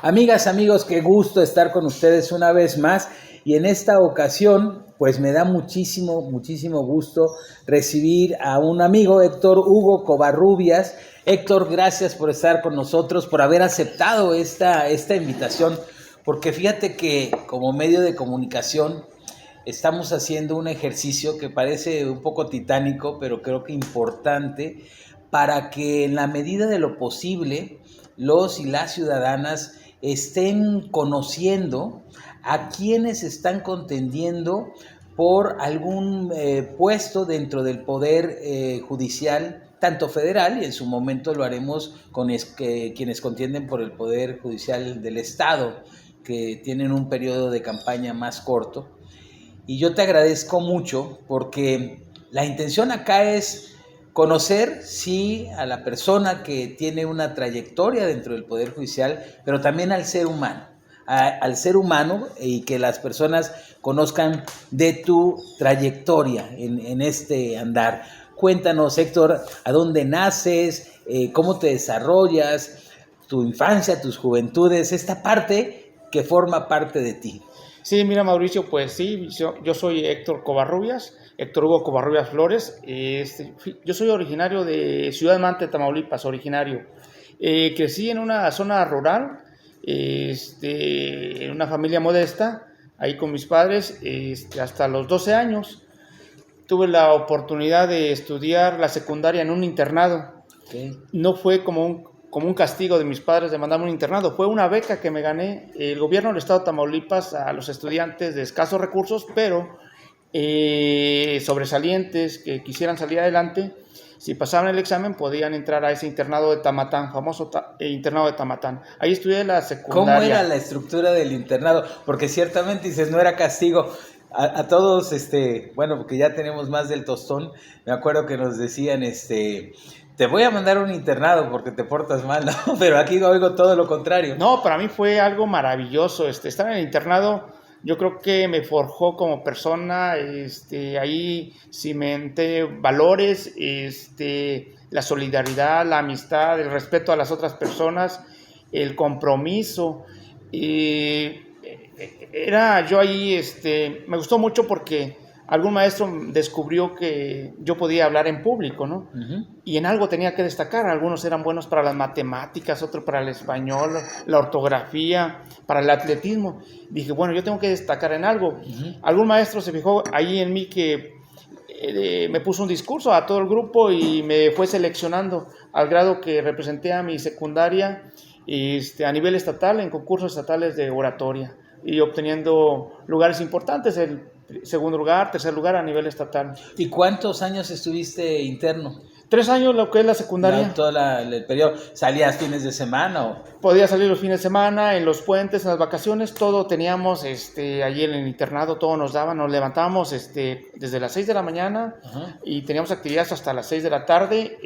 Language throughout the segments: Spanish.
Amigas, amigos, qué gusto estar con ustedes una vez más, y en esta ocasión pues me da muchísimo gusto recibir a un amigo, Héctor Hugo Covarrubias. Héctor, gracias por estar con nosotros, por haber aceptado esta invitación, porque fíjate que como medio de comunicación estamos haciendo un ejercicio que parece un poco titánico, pero creo que importante, para que en la medida de lo posible los y las ciudadanas estén conociendo a quienes están contendiendo por algún puesto dentro del Poder Judicial, tanto federal, y en su momento lo haremos con quienes contienden por el Poder Judicial del Estado, que tienen un periodo de campaña más corto. Y yo te agradezco mucho porque la intención acá es conocer, sí, a la persona que tiene una trayectoria dentro del Poder Judicial, pero también al ser humano, y que las personas conozcan de tu trayectoria en este andar. Cuéntanos, Héctor, ¿a dónde naces? ¿Cómo te desarrollas? Tu infancia, tus juventudes, esta parte que forma parte de ti. Sí, mira, Mauricio, pues sí, yo soy Héctor Covarrubias, Héctor Hugo Covarrubias Flores. Yo soy originario de Ciudad Mante, Tamaulipas, originario. Crecí en una zona rural, en una familia modesta, ahí con mis padres, hasta los 12 años. Tuve la oportunidad de estudiar la secundaria en un internado. Okay. No fue como un castigo de mis padres de mandarme a un internado, fue una beca que me gané el gobierno del estado de Tamaulipas a los estudiantes de escasos recursos, pero sobresalientes que quisieran salir adelante. Si pasaban el examen podían entrar a ese internado de Tamatán, famoso internado de Tamatán. Ahí estudié la secundaria. ¿Cómo era la estructura del internado? Porque ciertamente dices, no era castigo. A todos, bueno, porque ya tenemos más del tostón, me acuerdo que nos decían, te voy a mandar a un internado porque te portas mal, ¿no? Pero aquí oigo todo lo contrario. No, para mí fue algo maravilloso. Estar en el internado, yo creo que me forjó como persona. Ahí cimenté valores, la solidaridad, la amistad, el respeto a las otras personas, el compromiso. Yo ahí, me gustó mucho porque algún maestro descubrió que yo podía hablar en público, ¿no? Uh-huh. Y en algo tenía que destacar. Algunos eran buenos para las matemáticas, otros para el español, la ortografía, para el atletismo. Dije, bueno, yo tengo que destacar en algo. Uh-huh. Algún maestro se fijó ahí en mí que me puso un discurso a todo el grupo y me fue seleccionando al grado que representé a mi secundaria a nivel estatal en concursos estatales de oratoria y obteniendo lugares importantes, el segundo lugar, tercer lugar a nivel estatal. ¿Y cuántos años estuviste interno? 3 años, lo que es la secundaria. El periodo. ¿Salías fines de semana o...? Podía salir los fines de semana, en los puentes, en las vacaciones, todo teníamos, allí en el internado, todo nos daban, nos levantábamos, desde las 6 de la mañana. Uh-huh. Y teníamos actividades hasta las 6 de la tarde,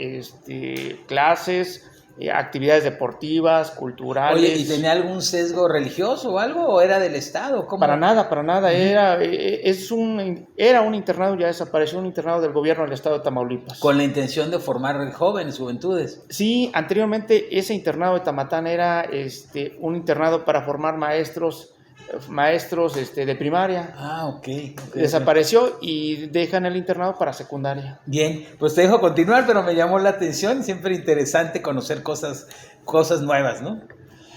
clases, actividades deportivas, culturales. Oye, ¿y tenía algún sesgo religioso o algo? ¿O era del Estado? ¿Cómo? Para nada. Uh-huh. Era un internado, ya desapareció, un internado del gobierno del Estado de Tamaulipas. ¿Con la intención de formar jóvenes, juventudes? Sí, anteriormente ese internado de Tamatán era un internado para formar maestros de primaria. Okay. Desapareció y dejan el internado para secundaria. Bien, pues te dejo continuar, pero me llamó la atención, siempre interesante conocer cosas nuevas, ¿no?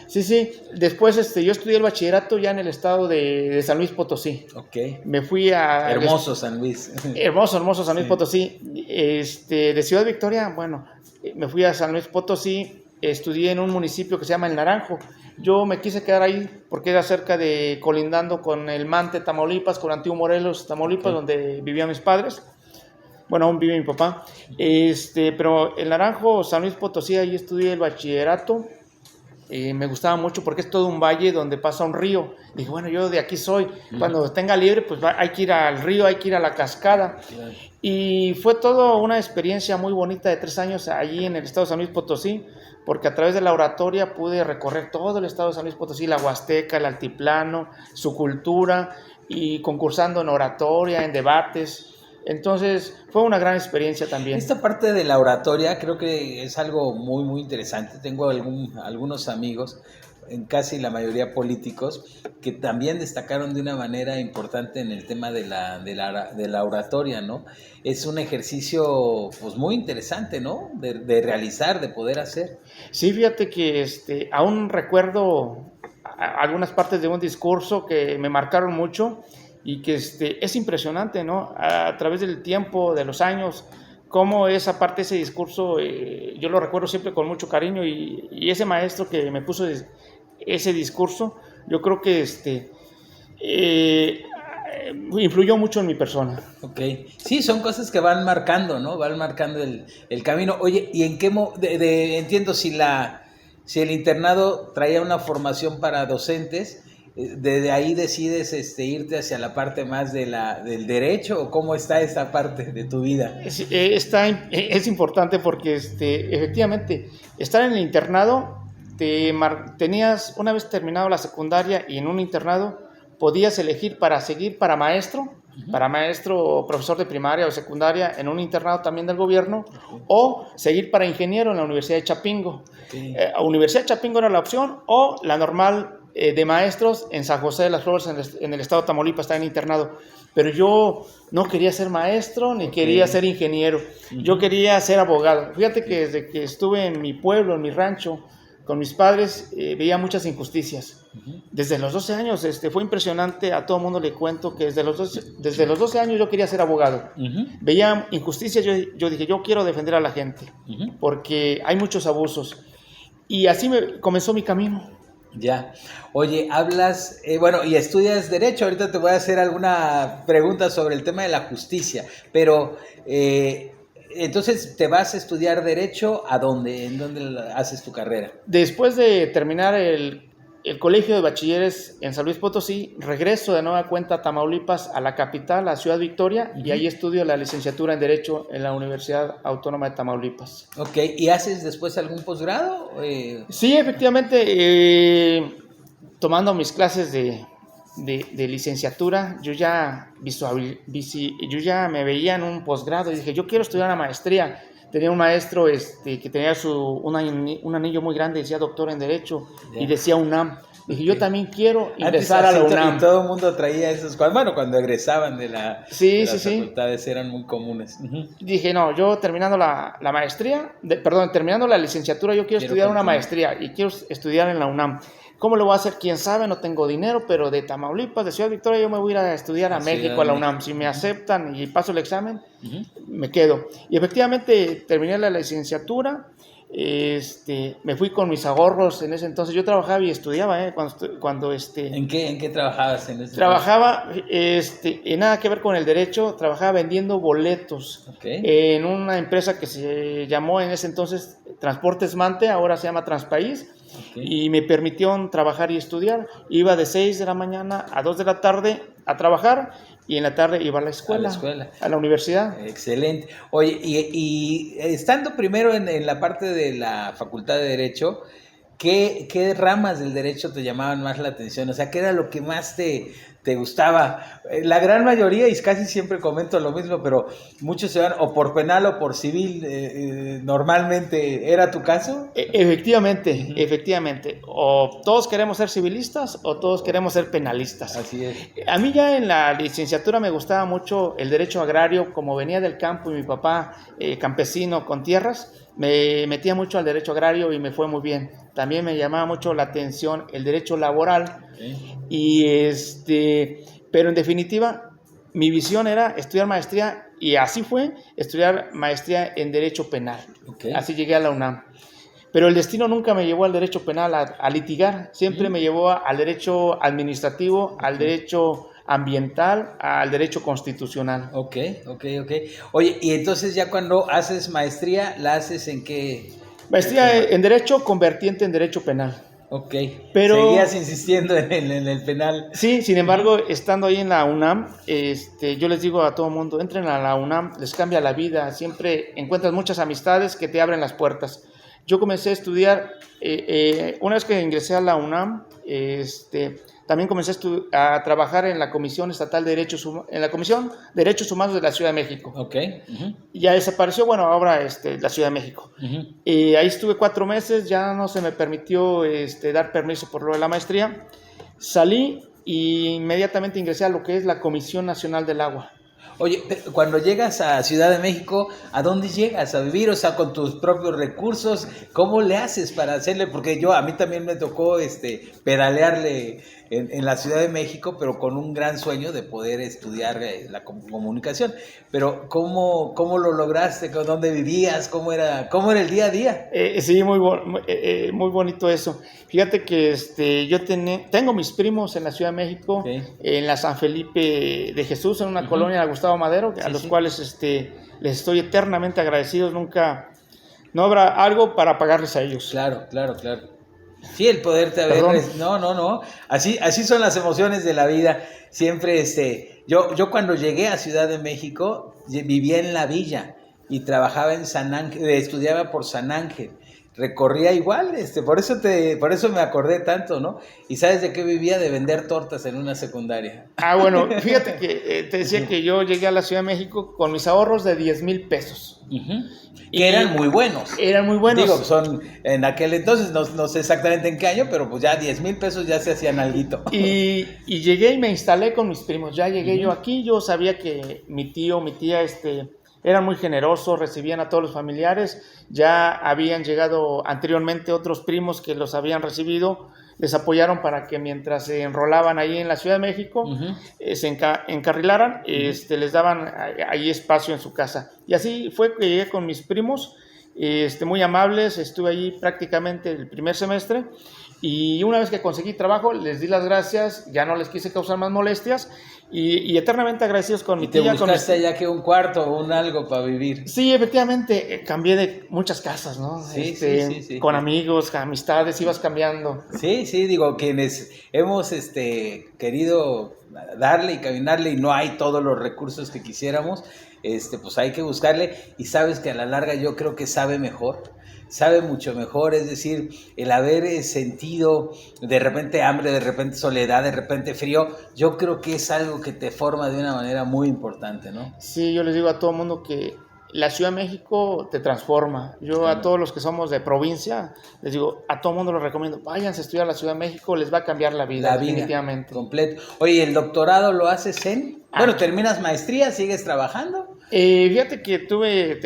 Sí, después yo estudié el bachillerato ya en el estado de San Luis Potosí. Okay. Me fui a... Hermoso San Luis. Hermoso San Luis Potosí. De Ciudad Victoria, bueno, me fui a San Luis Potosí, estudié en un municipio que se llama El Naranjo. Yo me quise quedar ahí porque era cerca de, colindando con el Mante, Tamaulipas, con Antiguo Morelos, Tamaulipas, okay, donde vivían mis padres. Bueno, aún vive mi papá. Pero El Naranjo, San Luis Potosí, ahí estudié el bachillerato. Me gustaba mucho porque es todo un valle donde pasa un río. Dije, bueno, yo de aquí soy. Cuando tenga libre, pues hay que ir al río, hay que ir a la cascada. Claro. Y fue todo una experiencia muy bonita de 3 años allí en el estado de San Luis Potosí, porque a través de la oratoria pude recorrer todo el estado de San Luis Potosí, la Huasteca, el altiplano, su cultura, y concursando en oratoria, en debates. Entonces fue una gran experiencia también. Esta parte de la oratoria creo que es algo muy, muy interesante. Tengo algunos amigos, en casi la mayoría políticos, que también destacaron de una manera importante en el tema de la oratoria, ¿no? Es un ejercicio pues muy interesante, ¿no? De realizar, de poder hacer. Sí, fíjate que aún recuerdo algunas partes de un discurso que me marcaron mucho y que es impresionante, ¿no? A través del tiempo, de los años, cómo esa parte, ese discurso, yo lo recuerdo siempre con mucho cariño y ese maestro que me puso ese discurso, yo creo que influyó mucho en mi persona. Ok, sí, son cosas que van marcando, ¿no? Van marcando el camino. Oye, ¿y en qué entiendo si el internado traía una formación para docentes, desde ahí decides irte hacia la parte más del derecho, o cómo está esta parte de tu vida? Es importante porque efectivamente estar en el internado, tenías, una vez terminado la secundaria y en un internado, podías elegir para seguir para maestro o profesor de primaria o secundaria en un internado también del gobierno, o seguir para ingeniero en la Universidad de Chapingo. Universidad de Chapingo era la opción, o la normal de maestros en San José de las Flores, en el estado de Tamaulipas, está en internado. Pero yo no quería ser maestro ni quería ser ingeniero. Yo quería ser abogado. Fíjate que desde que estuve en mi pueblo, en mi rancho, con mis padres, veía muchas injusticias. Desde los 12 años fue impresionante, a todo el mundo le cuento que desde los 12 años yo quería ser abogado. Veía injusticias, yo dije, yo quiero defender a la gente, porque hay muchos abusos. Y así comenzó mi camino. Ya. Oye, hablas, y estudias Derecho. Ahorita te voy a hacer alguna pregunta sobre el tema de la justicia, pero entonces, ¿te vas a estudiar Derecho a dónde? ¿En dónde haces tu carrera? Después de terminar el colegio de bachilleres en San Luis Potosí, regreso de nueva cuenta a Tamaulipas, a la capital, a Ciudad Victoria, y ahí estudio la licenciatura en Derecho en la Universidad Autónoma de Tamaulipas. Ok, ¿y haces después algún posgrado? Sí, efectivamente, tomando mis clases de licenciatura, yo ya me veía en un posgrado y dije, yo quiero estudiar una maestría. Tenía un maestro que tenía un anillo muy grande, decía doctor en Derecho, y decía UNAM. Dije, yo también quiero ingresar a la UNAM. Y todo el mundo traía esos, cuando egresaban de las facultades eran muy comunes. Dije, no, yo terminando terminando la licenciatura, yo quiero estudiar una maestría y quiero estudiar en la UNAM. ¿Cómo lo voy a hacer? ¿Quién sabe? No tengo dinero, pero de Tamaulipas, de Ciudad Victoria, yo me voy a ir a estudiar a México, a la UNAM. Si me aceptan y paso el examen, me quedo. Y efectivamente terminé la licenciatura, me fui con mis ahorros en ese entonces. Yo trabajaba y estudiaba, cuando ¿En qué trabajabas en ese Trabajaba, en nada que ver con el derecho, trabajaba vendiendo boletos en una empresa que se llamó en ese entonces Transportes Mante, ahora se llama Transpaís. Y me permitieron trabajar y estudiar. Iba de 6 de la mañana a 2 de la tarde a trabajar, y en la tarde iba a la escuela, a la universidad. Excelente. Oye, y estando primero en la parte de la Facultad de Derecho, ¿qué ramas del derecho te llamaban más la atención? O sea, ¿qué era lo que más te gustaba? La gran mayoría, y casi siempre comento lo mismo, pero muchos se van o por penal o por civil, normalmente. ¿Era tu caso? Efectivamente. O todos queremos ser civilistas o todos queremos ser penalistas. Así es. A mí ya en la licenciatura me gustaba mucho el derecho agrario, como venía del campo y mi papá campesino con tierras, me metía mucho al derecho agrario y me fue muy bien. También me llamaba mucho la atención el derecho laboral. Y pero en definitiva, mi visión era estudiar maestría, y así fue, estudiar maestría en Derecho Penal. Así llegué a la UNAM. Pero el destino nunca me llevó al derecho penal a litigar, siempre me llevó al derecho administrativo, al derecho ambiental, al derecho constitucional. Ok. Oye, y entonces ya cuando haces maestría, ¿la haces en qué? Maestría en Derecho con vertiente en Derecho Penal. Ok, pero seguías insistiendo en el penal. Sí, sin embargo, estando ahí en la UNAM, yo les digo a todo el mundo, entren a la UNAM, les cambia la vida, siempre encuentras muchas amistades que te abren las puertas. Yo comencé a estudiar, una vez que ingresé a la UNAM, también comencé a trabajar en la Comisión Estatal de Derechos Humanos, en la Comisión de Derechos Humanos de la Ciudad de México. Ok. Uh-huh. Ya desapareció, bueno, ahora la Ciudad de México. Uh-huh. Ahí estuve 4 meses, ya no se me permitió dar permiso por lo de la maestría. Salí y inmediatamente ingresé a lo que es la Comisión Nacional del Agua. Oye, cuando llegas a Ciudad de México, ¿a dónde llegas a vivir? O sea, con tus propios recursos, ¿cómo le haces para hacerle? Porque a mí también me tocó pedalearle en la Ciudad de México, pero con un gran sueño de poder estudiar la comunicación. Pero ¿cómo lo lograste? ¿Dónde vivías? ¿Cómo era el día a día? Sí, muy bonito eso. Fíjate que yo tengo mis primos en la Ciudad de México, okay, en la San Felipe de Jesús, en una colonia de Gustavo Madero, a los cuales les estoy eternamente agradecidos. Nunca, no habrá algo para pagarles a ellos. Claro. Sí, el poderte haber... No. Así son las emociones de la vida. Siempre, yo cuando llegué a Ciudad de México, vivía en la villa y trabajaba en San Ángel, estudiaba por San Ángel. Recorría igual, por eso me acordé tanto, ¿no? ¿Y sabes de qué vivía? De vender tortas en una secundaria. Bueno, fíjate que te decía que yo llegué a la Ciudad de México con mis ahorros de 10,000 pesos. Uh-huh. Que eran muy buenos. Eran muy buenos. Digo, son en aquel entonces, no sé exactamente en qué año, pero pues ya 10,000 pesos ya se hacían alguito. Y llegué y me instalé con mis primos. Ya llegué yo aquí, yo sabía que mi tío, mi tía, eran muy generosos, recibían a todos los familiares. Ya habían llegado anteriormente otros primos que los habían recibido, les apoyaron para que mientras se enrolaban ahí en la Ciudad de México, se encarrilaran, les daban ahí espacio en su casa. Y así fue que llegué con mis primos, muy amables. Estuve ahí prácticamente el primer semestre. Y una vez que conseguí trabajo, les di las gracias, ya no les quise causar más molestias y eternamente agradecidos con mi tía. ¿Te buscaste ya que un cuarto o un algo para vivir? Sí, efectivamente, cambié de muchas casas, ¿no? Sí. Con amigos, amistades, ibas cambiando. Sí, digo, quienes hemos querido darle y caminarle y no hay todos los recursos que quisiéramos, pues hay que buscarle y sabes que a la larga yo creo que sabe mucho mejor, es decir, el haber sentido de repente hambre, de repente soledad, de repente frío, yo creo que es algo que te forma de una manera muy importante, ¿no? Sí, yo les digo a todo el mundo que la Ciudad de México te transforma. Yo a todos los que somos de provincia, les digo, a todo el mundo les recomiendo, váyanse a estudiar a la Ciudad de México, les va a cambiar la vida, definitivamente. Completo. Oye, ¿el doctorado lo haces en? Bueno, ¿terminas maestría? ¿Sigues trabajando? Fíjate que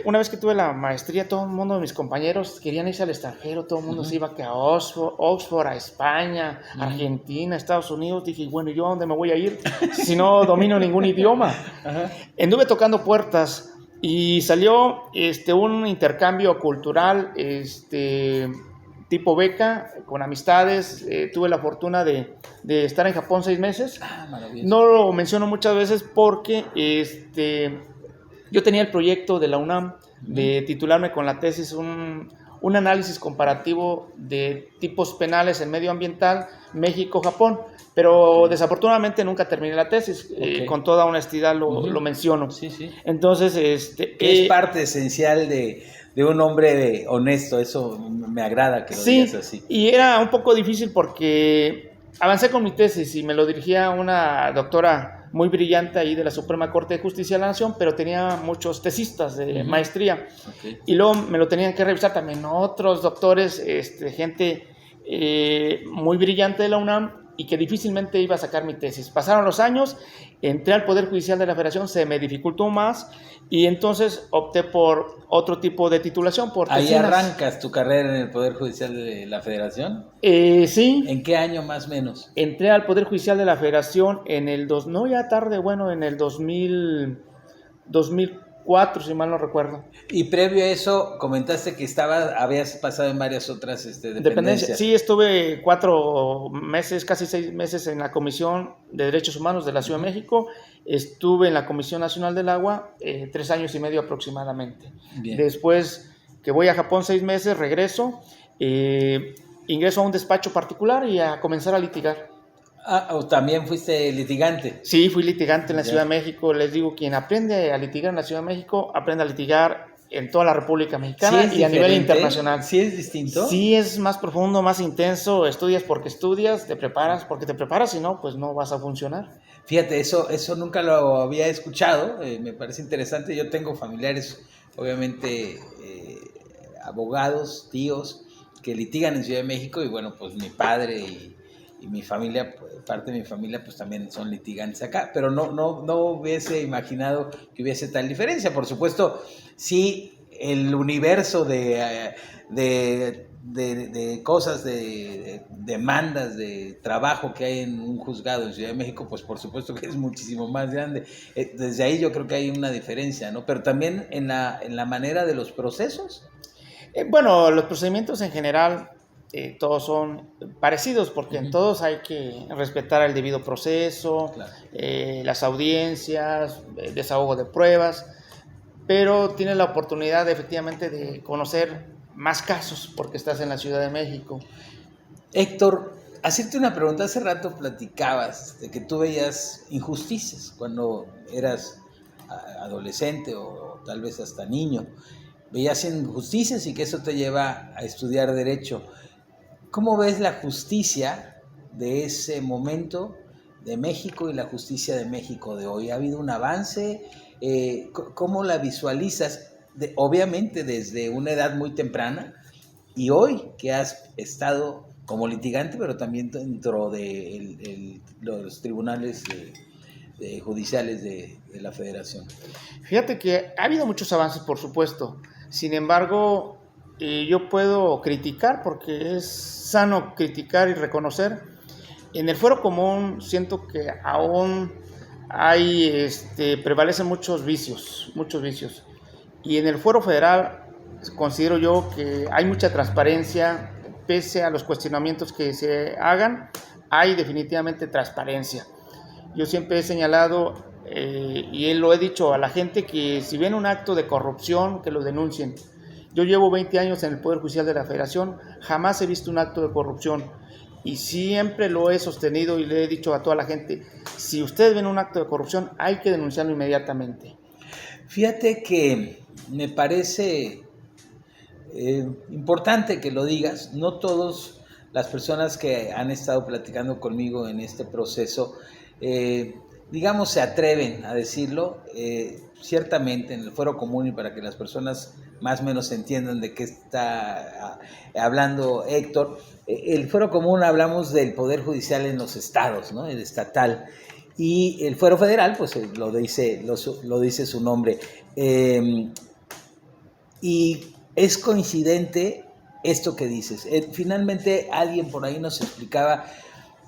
una vez que tuve la maestría, todo el mundo de mis compañeros querían irse al extranjero, todo el mundo se iba a Oxford, a España, Argentina, Estados Unidos. Dije, bueno, ¿yo a dónde me voy a ir si no domino ningún idioma? Anduve tocando puertas y salió un intercambio cultural, tipo beca, con amistades. Tuve la fortuna de estar en Japón 6 meses. Maravilloso. No lo menciono muchas veces porque yo tenía el proyecto de la UNAM de titularme con la tesis un análisis comparativo de tipos penales en medio ambiental México-Japón, pero desafortunadamente nunca terminé la tesis. Con toda honestidad lo menciono. Sí. Entonces, que es parte esencial de un hombre honesto. Eso me agrada que lo digas así. Y era un poco difícil porque avancé con mi tesis y me lo dirigía una doctora muy brillante ahí de la Suprema Corte de Justicia de la Nación, pero tenía muchos tesistas de maestría. Y luego me lo tenían que revisar también otros doctores, gente muy brillante de la UNAM, y que difícilmente iba a sacar mi tesis. Pasaron los años, entré al Poder Judicial de la Federación, se me dificultó más, y entonces opté por otro tipo de titulación, por ¿Ahí tesinas. arrancas tu carrera en el Poder Judicial de la Federación? Sí. ¿En qué año más o menos? Entré al Poder Judicial de la Federación en el 2004, si mal no recuerdo. Y previo a eso, comentaste que habías pasado en varias otras dependencias. Sí, estuve 4 meses, casi 6 meses en la Comisión de Derechos Humanos de la Ciudad de México. Estuve en la Comisión Nacional del Agua 3 años y medio aproximadamente. Bien. Después que voy a Japón 6 meses, regreso, ingreso a un despacho particular y a comenzar a litigar. ¿O también fuiste litigante? Sí, fui litigante en la Ciudad de México. Les digo, quien aprende a litigar en la Ciudad de México, aprende a litigar en toda la República Mexicana y a nivel internacional. ¿Sí es distinto? Sí es más profundo, más intenso, estudias porque estudias, te preparas porque te preparas, si no, pues no vas a funcionar. Fíjate, eso nunca lo había escuchado, me parece interesante. Yo tengo familiares, obviamente, abogados, tíos, que litigan en Ciudad de México y bueno, pues mi padre y mi familia, parte de mi familia, pues también son litigantes acá, pero no hubiese imaginado que hubiese tal diferencia. Por supuesto, sí, el universo de cosas, de demandas, de trabajo que hay en un juzgado en Ciudad de México, pues por supuesto que es muchísimo más grande. Desde ahí yo creo que hay una diferencia, ¿no? Pero también en la manera de los procesos. Bueno, los procedimientos en general todos son parecidos porque en todos hay que respetar el debido proceso, Claro. Las audiencias, desahogo de pruebas, pero tienes la oportunidad efectivamente de conocer más casos porque estás en la Ciudad de México. Héctor, hacerte una pregunta. Hace rato platicabas de que tú veías injusticias cuando eras adolescente o tal vez hasta niño. Veías injusticias y que eso te lleva a estudiar Derecho. ¿Cómo ves la justicia de ese momento de México y la justicia de México de hoy? ¿Ha habido un avance? ¿Cómo la visualizas? Obviamente desde una edad muy temprana y hoy que has estado como litigante, pero también dentro de los tribunales judiciales de la Federación. Fíjate que ha habido muchos avances, por supuesto. Sin embargo, yo puedo criticar porque es sano criticar y reconocer. En el fuero común siento que aún prevalecen muchos vicios. Y en el fuero federal considero yo que hay mucha transparencia, pese a los cuestionamientos que se hagan, hay definitivamente transparencia. Yo siempre he señalado, y lo he dicho a la gente, que si ven un acto de corrupción, que lo denuncien. Yo llevo 20 años en el Poder Judicial de la Federación, jamás he visto un acto de corrupción. Y siempre lo he sostenido y le he dicho a toda la gente, si ustedes ven un acto de corrupción, hay que denunciarlo inmediatamente. Fíjate que me parece importante que lo digas. No todas las personas que han estado platicando conmigo en este proceso, digamos, se atreven a decirlo. Ciertamente en el fuero común, y para que las personas más o menos entiendan de qué está hablando Héctor, el fuero común hablamos del poder judicial en los estados, ¿no? El estatal. Y el fuero federal, pues lo dice su nombre. Y es coincidente esto que dices. Finalmente alguien por ahí nos explicaba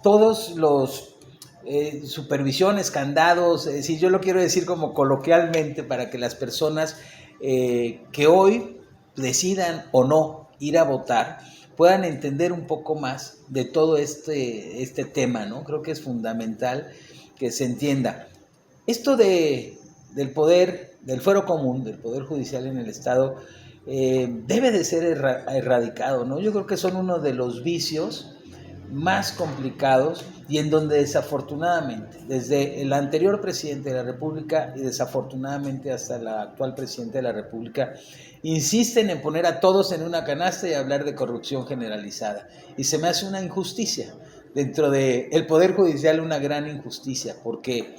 todos los supervisiones, candados, si yo lo quiero decir como coloquialmente, para que las personas que hoy decidan o no ir a votar puedan entender un poco más de todo este tema, ¿no? Creo que es fundamental que se entienda. Esto del poder, del fuero común, del poder judicial en el Estado, debe de ser erradicado, ¿no? Yo creo que son uno de los vicios más complicados y en donde desafortunadamente, desde el anterior presidente de la República y desafortunadamente hasta el actual presidente de la República, insisten en poner a todos en una canasta y hablar de corrupción generalizada. Y se me hace una injusticia. Dentro del Poder Judicial, una gran injusticia, porque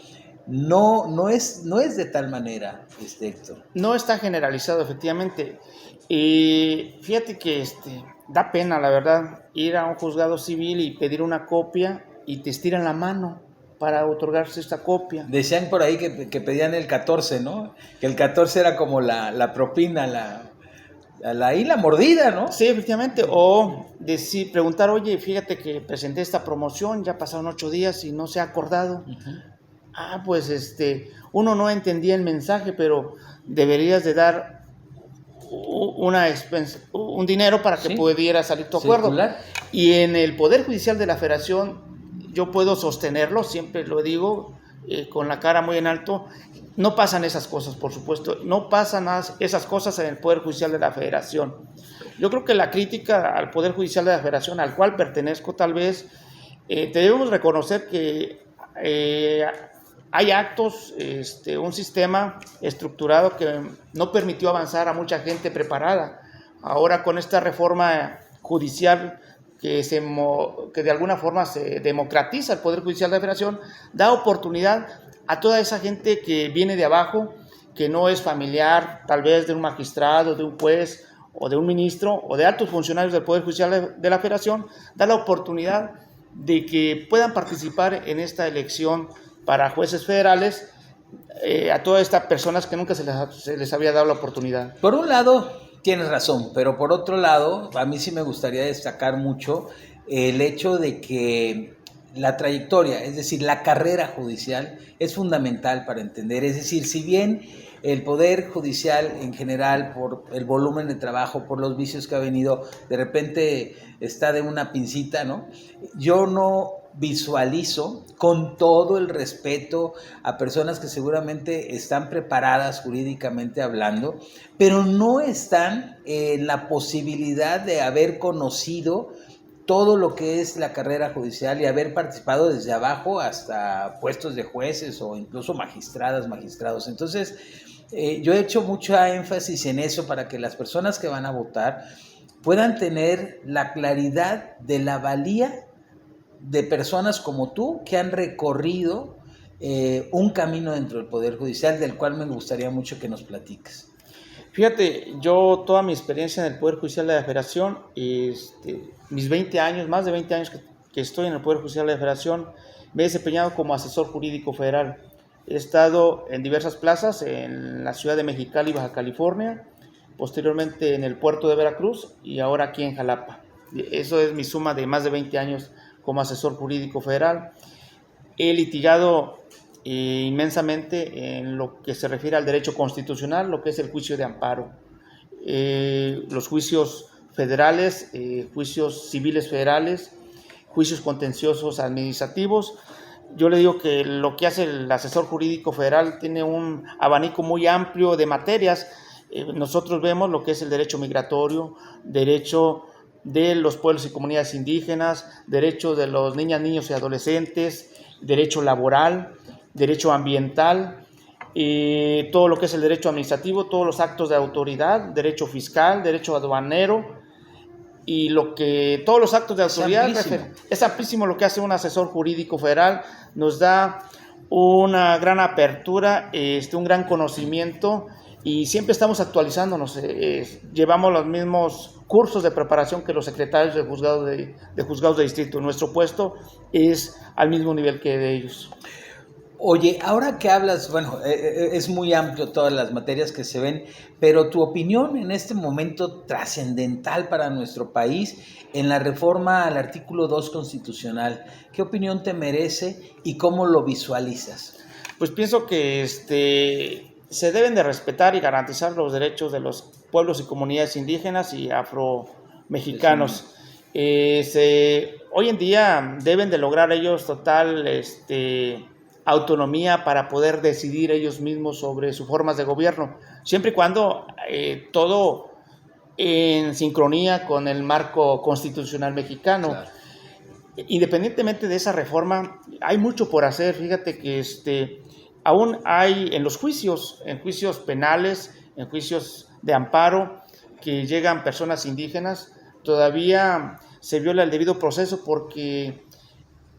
no es de tal manera, Héctor. No está generalizado, efectivamente. Y fíjate que da pena, la verdad, ir a un juzgado civil y pedir una copia y te estiran la mano para otorgarse esta copia. Decían por ahí que pedían el 14, ¿no? Que el 14 era como la propina, la mordida, ¿no? Sí, efectivamente. O preguntar, oye, fíjate que presenté esta promoción, ya pasaron 8 días y no se ha acordado. Uh-huh. Pues uno no entendía el mensaje, pero deberías de dar un dinero para que pudiera salir tu acuerdo. Circular. Y en el Poder Judicial de la Federación, yo puedo sostenerlo, siempre lo digo, con la cara muy en alto, no pasan esas cosas, por supuesto, no pasan esas cosas en el Poder Judicial de la Federación. Yo creo que la crítica al Poder Judicial de la Federación, al cual pertenezco tal vez, debemos reconocer que hay actos, un sistema estructurado que no permitió avanzar a mucha gente preparada. Ahora con esta reforma judicial que de alguna forma se democratiza el Poder Judicial de la Federación, da oportunidad a toda esa gente que viene de abajo, que no es familiar tal vez de un magistrado, de un juez o de un ministro o de altos funcionarios del Poder Judicial de la Federación, da la oportunidad de que puedan participar en esta elección para jueces federales, a todas estas personas que nunca se les había dado la oportunidad. Por un lado, tienes razón, pero por otro lado, a mí sí me gustaría destacar mucho el hecho de que la trayectoria, es decir, la carrera judicial es fundamental para entender. Es decir, si bien el Poder Judicial en general, por el volumen de trabajo, por los vicios que ha venido, de repente está de una pincita, ¿no? Yo no visualizo, con todo el respeto a personas que seguramente están preparadas jurídicamente hablando, pero no están en la posibilidad de haber conocido todo lo que es la carrera judicial y haber participado desde abajo hasta puestos de jueces o incluso magistrados. Entonces, yo he hecho mucho énfasis en eso para que las personas que van a votar puedan tener la claridad de la valía de personas como tú que han recorrido un camino dentro del Poder Judicial, del cual me gustaría mucho que nos platiques. Fíjate, yo toda mi experiencia en el Poder Judicial de la Federación, mis 20 años, más de 20 años que estoy en el Poder Judicial de la Federación, me he desempeñado como asesor jurídico federal. He estado en diversas plazas, en la ciudad de Mexicali, Baja California, posteriormente en el puerto de Veracruz y ahora aquí en Jalapa. Eso es mi suma de más de 20 años como asesor jurídico federal. He litigado inmensamente en lo que se refiere al derecho constitucional, lo que es el juicio de amparo, los juicios federales, juicios civiles federales, juicios contenciosos administrativos. Yo le digo que lo que hace el asesor jurídico federal tiene un abanico muy amplio de materias. Nosotros vemos lo que es el derecho migratorio, derecho de los pueblos y comunidades indígenas, derecho de los niñas, niños y adolescentes, derecho laboral, derecho ambiental, todo lo que es el derecho administrativo, todos los actos de autoridad, derecho fiscal, derecho aduanero y todos los actos de autoridad. Es amplísimo lo que hace un asesor jurídico federal, nos da una gran apertura, un gran conocimiento y siempre estamos actualizándonos, llevamos los mismos cursos de preparación que los secretarios de juzgados de distrito. Nuestro puesto es al mismo nivel que de ellos. Oye, ahora que hablas, bueno, es muy amplio todas las materias que se ven, pero tu opinión en este momento trascendental para nuestro país en la reforma al artículo 2 constitucional, ¿qué opinión te merece y cómo lo visualizas? Pues pienso que se deben de respetar y garantizar los derechos de los pueblos y comunidades indígenas y afromexicanos. Hoy en día deben de lograr ellos total autonomía para poder decidir ellos mismos sobre sus formas de gobierno, siempre y cuando todo en sincronía con el marco constitucional mexicano. Claro. Independientemente de esa reforma, hay mucho por hacer. Fíjate que aún hay en juicios penales, en juicios de amparo, que llegan personas indígenas, todavía se viola el debido proceso porque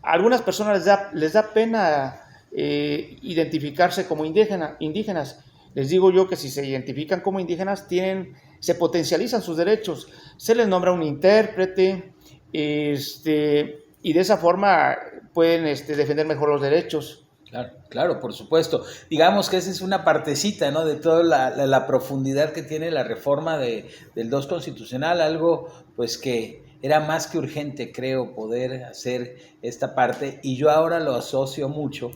a algunas personas les da pena identificarse como indígenas. Les digo yo que si se identifican como indígenas, se potencializan sus derechos, se les nombra un intérprete, y de esa forma pueden defender mejor los derechos. Claro, por supuesto. Digamos que esa es una partecita, ¿no?, de toda la profundidad que tiene la reforma del 2 constitucional, algo pues que era más que urgente, creo, poder hacer esta parte, y yo ahora lo asocio mucho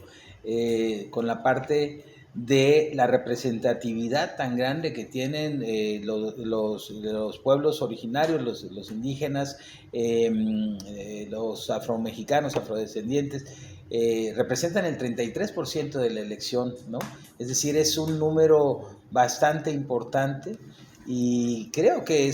con la parte de la representatividad tan grande que tienen los pueblos originarios, los indígenas, los afromexicanos, afrodescendientes, representan el 33% de la elección, ¿no? Es decir, es un número bastante importante y creo que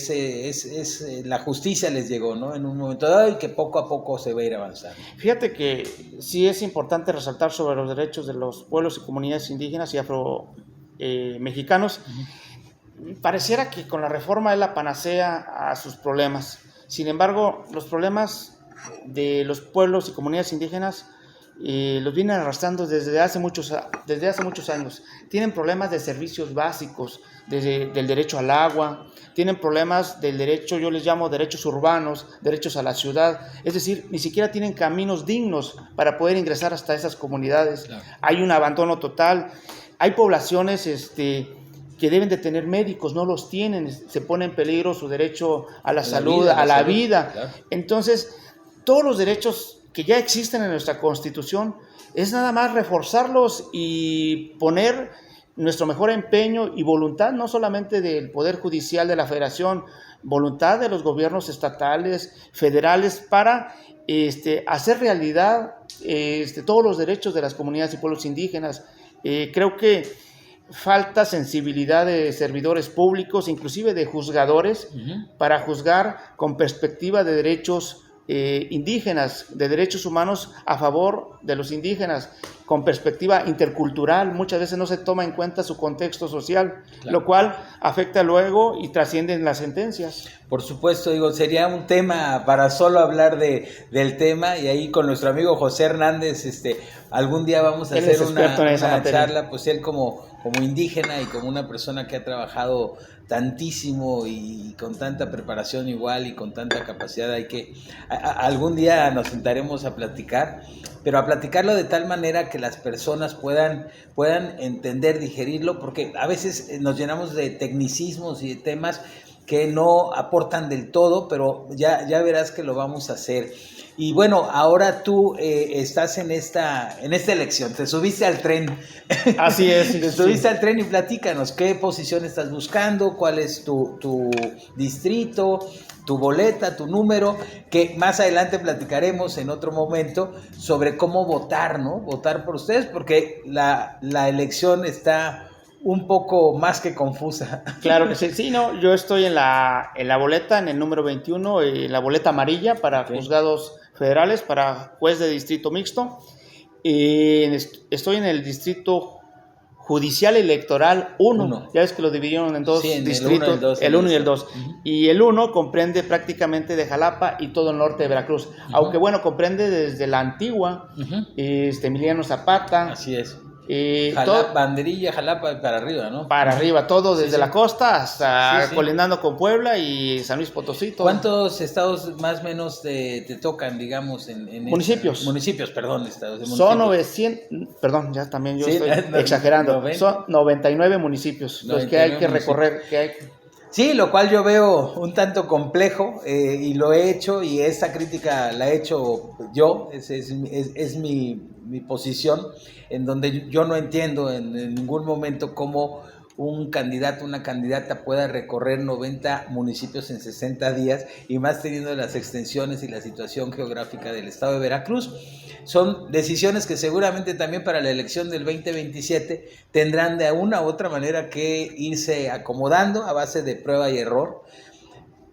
la justicia les llegó, ¿no? En un momento dado, y que poco a poco se va a ir avanzando. Fíjate que sí es importante resaltar sobre los derechos de los pueblos y comunidades indígenas y afro mexicanos. Pareciera que con la reforma es la panacea a sus problemas. Sin embargo, los problemas de los pueblos y comunidades indígenas los vienen arrastrando desde hace muchos años. Tienen problemas de servicios básicos, del derecho al agua, tienen problemas del derecho, yo les llamo derechos urbanos, derechos a la ciudad, es decir, ni siquiera tienen caminos dignos para poder ingresar hasta esas comunidades. Claro. Hay un abandono total, hay poblaciones que deben de tener médicos, no los tienen, se pone en peligro su derecho a la salud, a la vida. Claro. Entonces, todos los derechos que ya existen en nuestra Constitución, es nada más reforzarlos y poner nuestro mejor empeño y voluntad, no solamente del Poder Judicial de la Federación, voluntad de los gobiernos estatales, federales, para hacer realidad todos los derechos de las comunidades y pueblos indígenas. Creo que falta sensibilidad de servidores públicos, inclusive de juzgadores, para juzgar con perspectiva de derechos indígenas, de derechos humanos a favor de los indígenas, con perspectiva intercultural. Muchas veces no se toma en cuenta su contexto social, claro, lo cual afecta luego y trasciende en las sentencias. Por supuesto, digo, sería un tema para solo hablar del tema, y ahí con nuestro amigo José Hernández, algún día vamos a hacer una charla, pues él como indígena y como una persona que ha trabajado tantísimo y con tanta preparación igual y con tanta capacidad, algún día nos sentaremos a platicar, pero a platicarlo de tal manera que las personas puedan entender, digerirlo, porque a veces nos llenamos de tecnicismos y de temas que no aportan del todo, pero ya verás que lo vamos a hacer. Y bueno, ahora tú estás en esta elección, te subiste al tren. Así es. Te subiste al tren y platícanos, ¿qué posición estás buscando? ¿Cuál es tu distrito, tu boleta, tu número? Que más adelante platicaremos en otro momento sobre cómo votar, ¿no? Votar por ustedes, porque la elección está un poco más que confusa. Claro que sí, no, yo estoy en la boleta, en el número 21, la boleta amarilla para juzgados federales, para juez de distrito mixto. Estoy en el distrito judicial electoral 1. Ya ves que lo dividieron en dos distritos, el 1 y el 2. Y el 1 comprende prácticamente de Jalapa y todo el norte de Veracruz. Aunque bueno, comprende desde la antigua, Emiliano Zapata. Así es. Banderilla, Jalapa para arriba, ¿no? Para arriba, todo desde la costa hasta colindando con Puebla y San Luis Potosí. Todo. ¿Cuántos estados más o menos te tocan, digamos, en municipios? Municipios, perdón, estados de municipios. Son 900, perdón, ya también yo estoy exagerando. 90. Son 99 municipios 99 los que hay que recorrer. Sí, lo cual yo veo un tanto complejo y lo he hecho, y esta crítica la he hecho yo, es mi posición, en donde yo no entiendo en ningún momento cómo un candidato, una candidata pueda recorrer 90 municipios en 60 días, y más teniendo las extensiones y la situación geográfica del estado de Veracruz. Son decisiones que seguramente también para la elección del 2027 tendrán de una u otra manera que irse acomodando a base de prueba y error.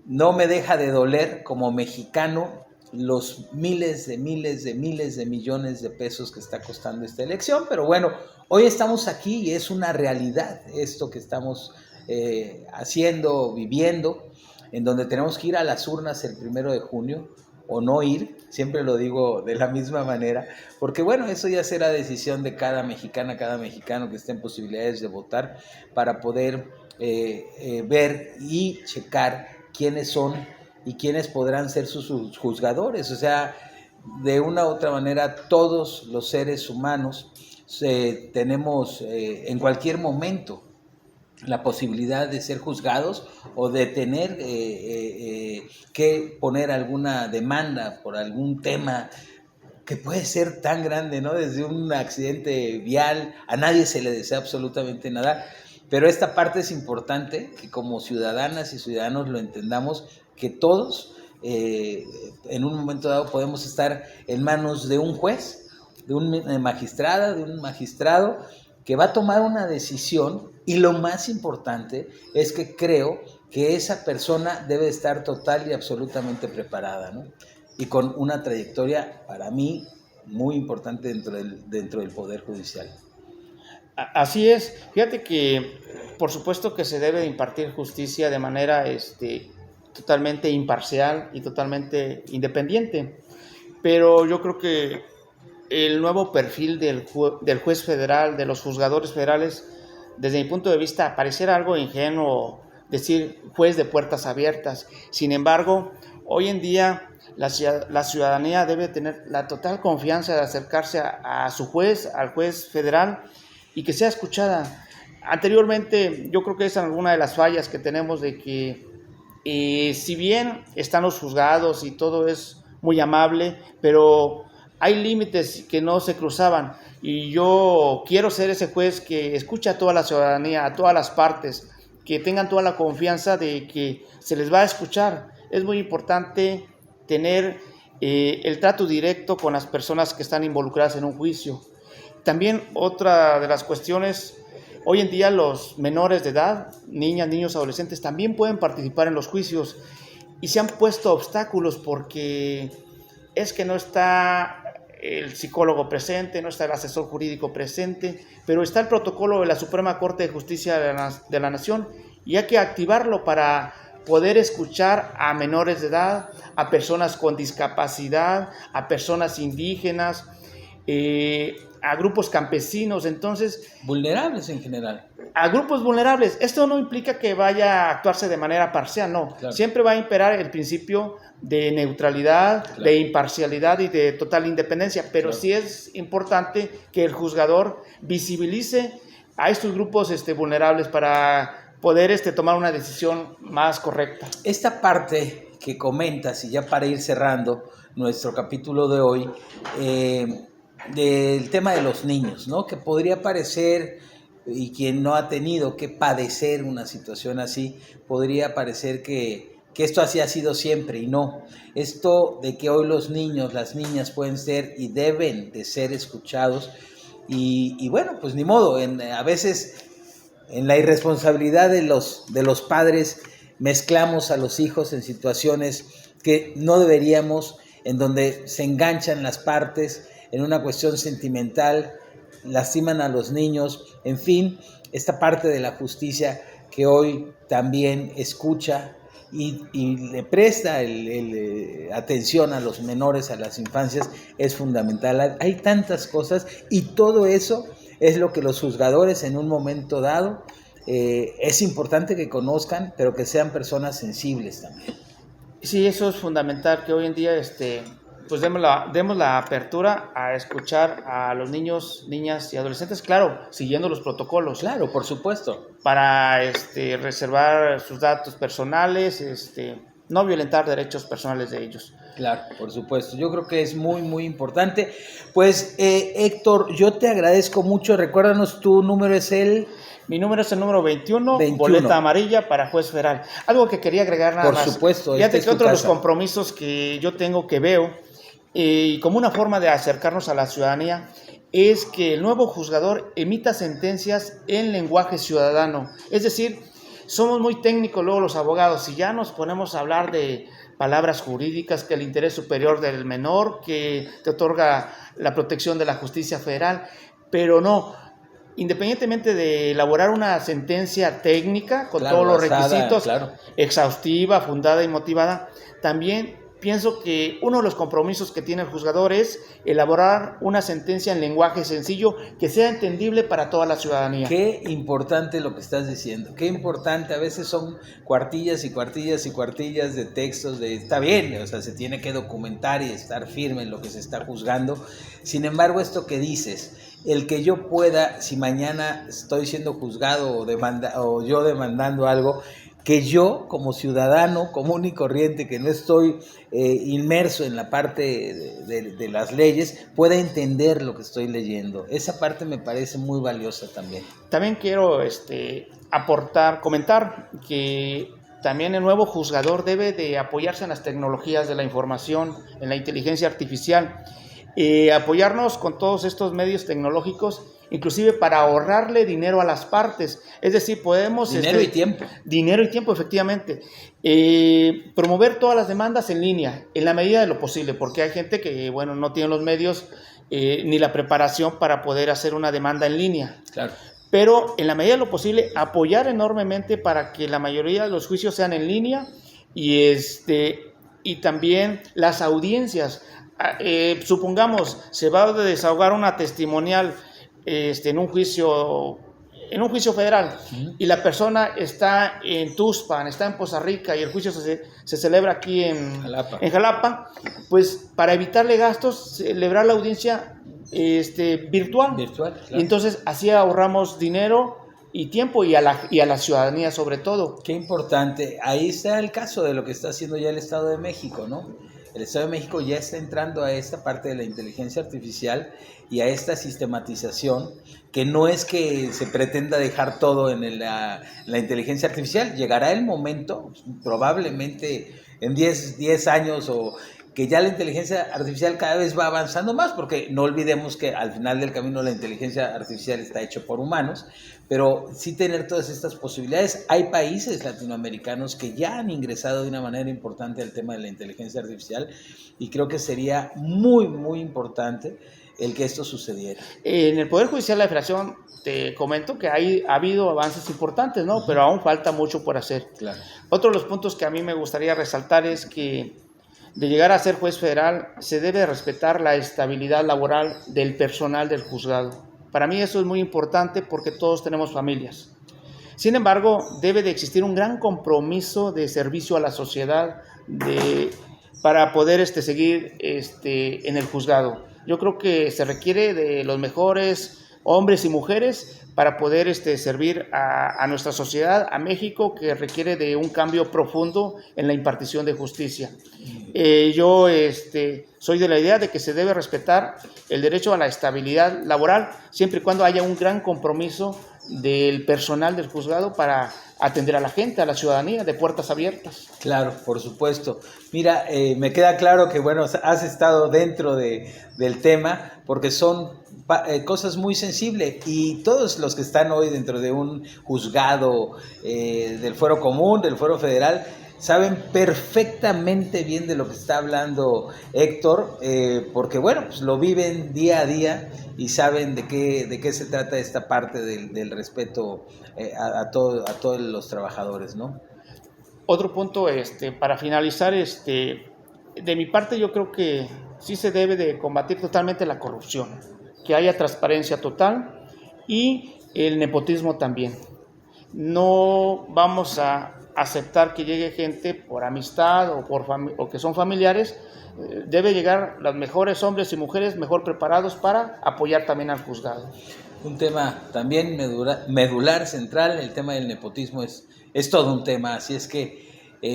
No me deja de doler como mexicano los miles de millones de pesos que está costando esta elección, pero bueno, hoy estamos aquí y es una realidad esto que estamos haciendo, viviendo, en donde tenemos que ir a las urnas el 1 de junio o no ir, siempre lo digo de la misma manera, porque bueno, eso ya será decisión de cada mexicana, cada mexicano que esté en posibilidades de votar, para poder ver y checar quiénes son y quiénes podrán ser sus juzgadores. O sea, de una u otra manera, todos los seres humanos tenemos en cualquier momento la posibilidad de ser juzgados o de tener que poner alguna demanda por algún tema que puede ser tan grande, ¿no? Desde un accidente vial, a nadie se le desea absolutamente nada, pero esta parte es importante, que como ciudadanas y ciudadanos lo entendamos, que todos en un momento dado podemos estar en manos de un juez, de una magistrada, de un magistrado, que va a tomar una decisión, y lo más importante es que creo que esa persona debe estar total y absolutamente preparada, ¿no? Y con una trayectoria, para mí, muy importante dentro del Poder Judicial. Así es. Fíjate que, por supuesto que se debe de impartir justicia de manera totalmente imparcial y totalmente independiente, pero yo creo que el nuevo perfil del juez federal, de los juzgadores federales, desde mi punto de vista, pareciera algo ingenuo decir juez de puertas abiertas. Sin embargo, hoy en día la ciudadanía debe tener la total confianza de acercarse a su juez, al juez federal, y que sea escuchada. Anteriormente, yo creo que esa es alguna de las fallas que tenemos, de que si bien están los juzgados y todo es muy amable, pero hay límites que no se cruzaban, y yo quiero ser ese juez que escucha a toda la ciudadanía, a todas las partes, que tengan toda la confianza de que se les va a escuchar. Es muy importante tener el trato directo con las personas que están involucradas en un juicio. También otra de las cuestiones, hoy en día los menores de edad, niñas, niños, adolescentes, también pueden participar en los juicios, y se han puesto obstáculos porque es que no está el psicólogo presente, no está el asesor jurídico presente, pero está el protocolo de la Suprema Corte de Justicia de la Nación, y hay que activarlo para poder escuchar a menores de edad, a personas con discapacidad, a personas indígenas, a grupos campesinos. Entonces, vulnerables en general. A grupos vulnerables. Esto no implica que vaya a actuarse de manera parcial, no. Claro. Siempre va a imperar el principio de neutralidad, claro, de imparcialidad y de total independencia, pero claro, sí es importante que el juzgador visibilice a estos grupos vulnerables para poder tomar una decisión más correcta. Esta parte que comentas, y ya para ir cerrando nuestro capítulo de hoy, del tema de los niños, ¿no? Que podría parecer, y quien no ha tenido que padecer una situación así, podría parecer que esto así ha sido siempre, y no. Esto de que hoy los niños, las niñas pueden ser y deben de ser escuchados, y bueno, pues ni modo, a veces en la irresponsabilidad de los padres mezclamos a los hijos en situaciones que no deberíamos, en donde se enganchan las partes en una cuestión sentimental, lastiman a los niños, en fin, esta parte de la justicia que hoy también escucha y le presta atención a los menores, a las infancias, es fundamental. Hay tantas cosas, y todo eso es lo que los juzgadores en un momento dado es importante que conozcan, pero que sean personas sensibles también. Sí, eso es fundamental, que hoy en día pues demos la apertura a escuchar a los niños, niñas y adolescentes, claro, siguiendo los protocolos. Claro, por supuesto. Para reservar sus datos personales, no violentar derechos personales de ellos. Claro, por supuesto. Yo creo que es muy, muy importante. Pues, Héctor, yo te agradezco mucho. Recuérdanos, tu número es Mi número es el número 21, boleta amarilla para juez federal. Algo que quería agregar nada más. Por supuesto. Fíjate que otro de los compromisos que yo tengo, que veo, y como una forma de acercarnos a la ciudadanía, es que el nuevo juzgador emita sentencias en lenguaje ciudadano. Es decir, somos muy técnicos luego los abogados, y ya nos ponemos a hablar de palabras jurídicas, que el interés superior del menor, que te otorga la protección de la justicia federal, pero no. Independientemente de elaborar una sentencia técnica con todos los requisitos, exhaustiva, fundada y motivada, también pienso que uno de los compromisos que tiene el juzgador es elaborar una sentencia en lenguaje sencillo que sea entendible para toda la ciudadanía. Qué importante lo que estás diciendo, qué importante. A veces son cuartillas y cuartillas y cuartillas de textos, está bien, o sea, se tiene que documentar y estar firme en lo que se está juzgando. Sin embargo, esto que dices, el que yo pueda, si mañana estoy siendo juzgado o yo demandando algo, que yo como ciudadano común y corriente, que no estoy inmerso en la parte de las leyes, pueda entender lo que estoy leyendo. Esa parte me parece muy valiosa también. También quiero comentar que también el nuevo juzgador debe de apoyarse en las tecnologías de la información, en la inteligencia artificial, apoyarnos con todos estos medios tecnológicos inclusive para ahorrarle dinero a las partes. Es decir, podemos... Dinero y tiempo. Dinero y tiempo, efectivamente. Promover todas las demandas en línea, en la medida de lo posible, porque hay gente que, bueno, no tiene los medios ni la preparación para poder hacer una demanda en línea. Claro. Pero en la medida de lo posible, apoyar enormemente para que la mayoría de los juicios sean en línea y también las audiencias. Supongamos, se va a desahogar una testimonial en un juicio federal, y la persona está en Tuxpan, está en Poza Rica, y el juicio se celebra aquí en Jalapa, pues para evitarle gastos, celebrar la audiencia virtual. Claro. Y entonces así ahorramos dinero y tiempo, y a la ciudadanía sobre todo. Qué importante. Ahí está el caso de lo que está haciendo ya el Estado de México, ¿no? El Estado de México ya está entrando a esta parte de la inteligencia artificial y a esta sistematización, que no es que se pretenda dejar todo en la inteligencia artificial. Llegará el momento, probablemente en 10 años, o que ya la inteligencia artificial cada vez va avanzando más, porque no olvidemos que al final del camino la inteligencia artificial está hecha por humanos, pero sí tener todas estas posibilidades. Hay países latinoamericanos que ya han ingresado de una manera importante al tema de la inteligencia artificial, y creo que sería muy, muy importante el que esto sucediera. En el Poder Judicial de la Federación, te comento que ha habido avances importantes, ¿no? Pero aún falta mucho por hacer. Claro. Otro de los puntos que a mí me gustaría resaltar es que de llegar a ser juez federal se debe respetar la estabilidad laboral del personal del juzgado. Para mí eso es muy importante, porque todos tenemos familias. Sin embargo, debe de existir un gran compromiso de servicio a la sociedad para poder seguir en el juzgado. Yo creo que se requiere de los mejores hombres y mujeres para poder servir a nuestra sociedad, a México, que requiere de un cambio profundo en la impartición de justicia. Yo soy de la idea de que se debe respetar el derecho a la estabilidad laboral, siempre y cuando haya un gran compromiso del personal del juzgado para atender a la gente, a la ciudadanía, de puertas abiertas. Claro, por supuesto. Mira, me queda claro que, bueno, has estado dentro del tema, porque son cosas muy sensibles, y todos los que están hoy dentro de un juzgado del Fuero Común, del Fuero Federal, saben perfectamente bien de lo que está hablando Héctor, porque, bueno, pues lo viven día a día y saben de qué se trata esta parte del respeto a todos los trabajadores, ¿no? Otro punto, para finalizar, de mi parte, yo creo que sí se debe de combatir totalmente la corrupción, que haya transparencia total, y el nepotismo también. No vamos a aceptar que llegue gente por amistad o que son familiares. Debe llegar los mejores hombres y mujeres mejor preparados para apoyar también al juzgado. Un tema también medular, central, el tema del nepotismo es todo un tema, así es que,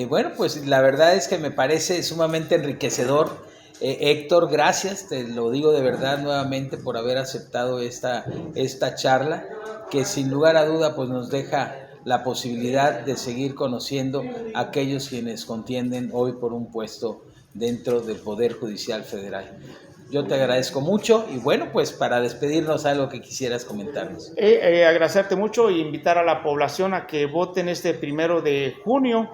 bueno, pues la verdad es que me parece sumamente enriquecedor. Héctor, gracias, te lo digo de verdad nuevamente por haber aceptado esta charla, que sin lugar a duda pues nos deja la posibilidad de seguir conociendo a aquellos quienes contienden hoy por un puesto dentro del Poder Judicial Federal. Yo te agradezco mucho, y bueno, pues para despedirnos, algo que quisieras comentarnos. Agradecerte mucho e invitar a la población a que voten 1 de junio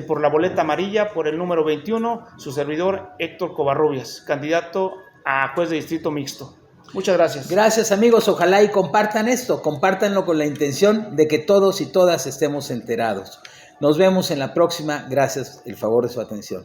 por la boleta amarilla, por el número 21, su servidor Héctor Covarrubias, candidato a juez de distrito mixto. Muchas gracias. Gracias, amigos, ojalá y compartan esto, compártanlo con la intención de que todos y todas estemos enterados. Nos vemos en la próxima, gracias el favor de su atención.